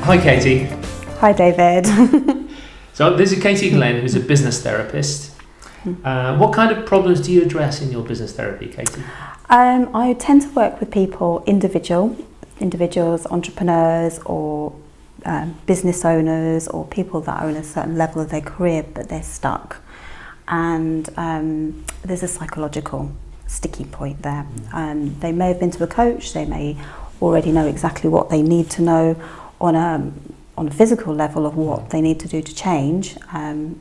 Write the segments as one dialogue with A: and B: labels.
A: Hi Katie.
B: Hi David.
A: So this is Katie Glen, who's a business therapist. What kind of problems do you address in your business therapy, Katie?
B: I tend to work with people, individuals, entrepreneurs or business owners or people that are in a certain level of their career but they're stuck. And there's a psychological sticky point there. They may have been to a coach, they may already know exactly what they need to know on a physical level of what they need to do to change,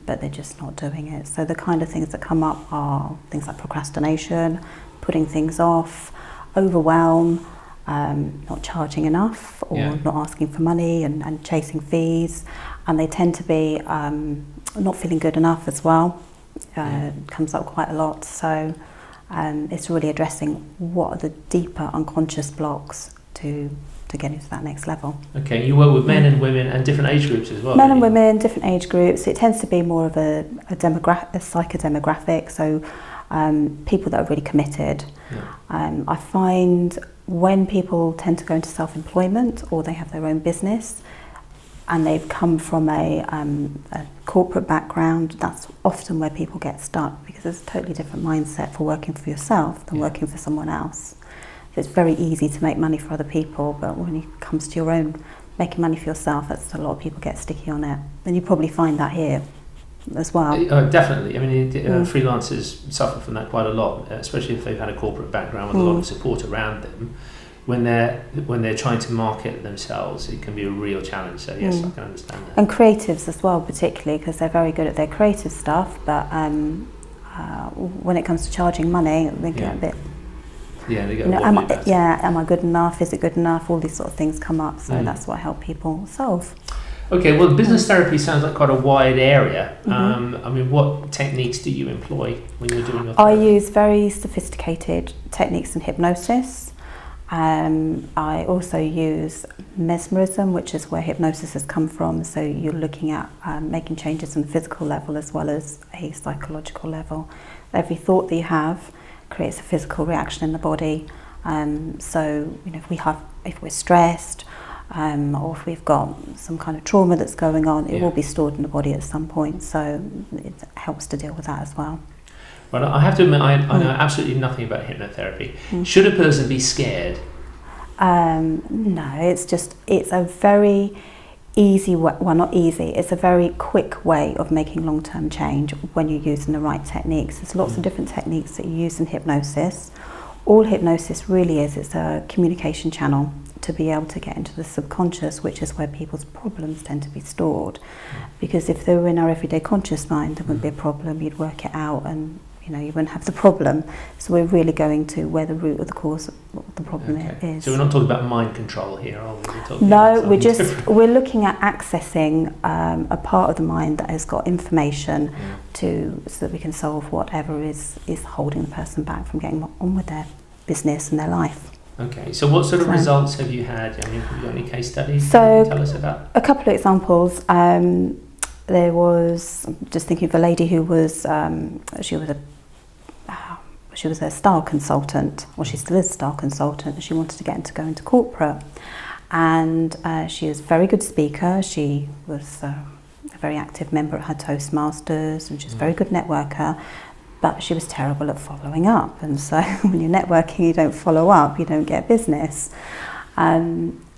B: but they're just not doing it. So the kind of things that come up are things like procrastination, putting things off, overwhelm, not charging enough or not asking for money and chasing fees. And they tend to be not feeling good enough as well. Comes up quite a lot. So it's really addressing what are the deeper unconscious blocks to get into that next level. Okay,
A: you work with men and women and different age groups as well.
B: Men and women, different age groups. It tends to be more of a psychodemographic, so people that are really committed. I find when people tend to go into self-employment or they have their own business and they've come from a corporate background, that's often where people get stuck because it's a totally different mindset for working for yourself than working for someone else. It's very easy to make money for other people, but when it comes to your own making money for yourself, that's a lot of people get sticky on it. And you probably find that here as well.
A: Definitely. I mean, freelancers suffer from that quite a lot, especially if they've had a corporate background with a lot of support around them. When they're trying to market themselves, it can be a real challenge. So yes, I can understand that.
B: And creatives as well, particularly because they're very good at their creative stuff, but when it comes to charging money, they get a bit.
A: They get
B: am I good enough? Is it good enough? All these sort of things come up, so that's what I help people solve.
A: Okay, well, business therapy sounds like quite a wide area. I mean, what techniques do you employ when you're doing your therapy?
B: I use very sophisticated techniques in hypnosis. I also use mesmerism, which is where hypnosis has come from. So you're looking at making changes on the physical level as well as a psychological level. Every thought that you have creates a physical reaction in the body. So if we're stressed or if we've got some kind of trauma that's going on, it will be stored in the body at some point. So it helps to deal with that as well.
A: Well, I have to admit, I know absolutely nothing about hypnotherapy. Should a person be scared?
B: No, it's a very easy way, well, not easy, it's a very quick way of making long-term change when you're using the right techniques. There's lots of different techniques that you use in hypnosis. All hypnosis really is, it's a communication channel to be able to get into the subconscious, which is where people's problems tend to be stored. Because if they were in our everyday conscious mind, there wouldn't be a problem, you'd work it out and you wouldn't have the problem. So we're really going to where the root of the cause of the problem is.
A: So we're not talking about mind control here, are we?
B: No, we're looking at accessing a part of the mind that has got information so that we can solve whatever is holding the person back from getting on with their business and their life.
A: Okay, so what sort of results have you had? I mean, have you got any case studies you tell us about?
B: A couple of examples. There was, just thinking of a lady who was, she was a style consultant, or she still is a style consultant, and she wanted to go into corporate. And she was a very good speaker. She was a very active member at her Toastmasters, and she's a very good networker, but she was terrible at following up. And so when you're networking, you don't follow up, you don't get business.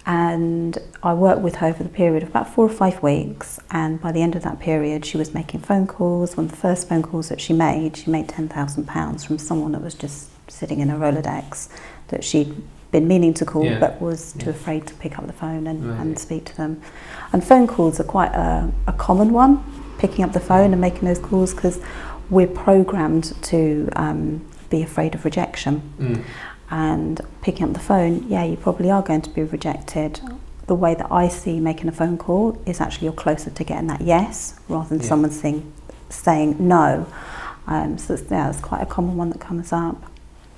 B: And I worked with her over the period of about 4 or 5 weeks, and by the end of that period she was making phone calls. One of the first phone calls that she made £10,000 from someone that was just sitting in a Rolodex that she'd been meaning to call but was too afraid to pick up the phone and speak to them. And phone calls are quite a common one, picking up the phone and making those calls, because we're programmed to be afraid of rejection. And picking up the phone, you probably are going to be rejected. The way that I see making a phone call is actually you're closer to getting that yes rather than someone saying no. So it's quite a common one that comes up.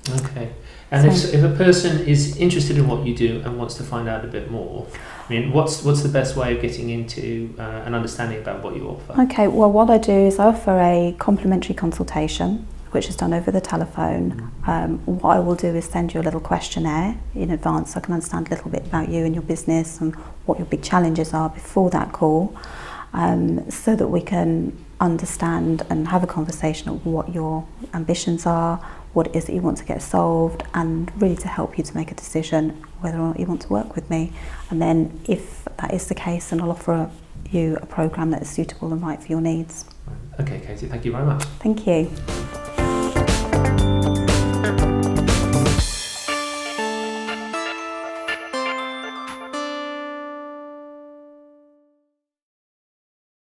A: Okay. And so, if a person is interested in what you do and wants to find out a bit more, I mean, what's the best way of getting into an understanding about what you offer?
B: Okay, well, what I do is I offer a complimentary consultation which is done over the telephone. What I will do is send you a little questionnaire in advance so I can understand a little bit about you and your business and what your big challenges are before that call, so that we can understand and have a conversation of what your ambitions are, what it is that you want to get solved, and really to help you to make a decision whether or not you want to work with me. And then if that is the case, then I'll offer you a programme that is suitable and right for your needs.
A: Okay, Katie, thank you very much.
B: Thank you.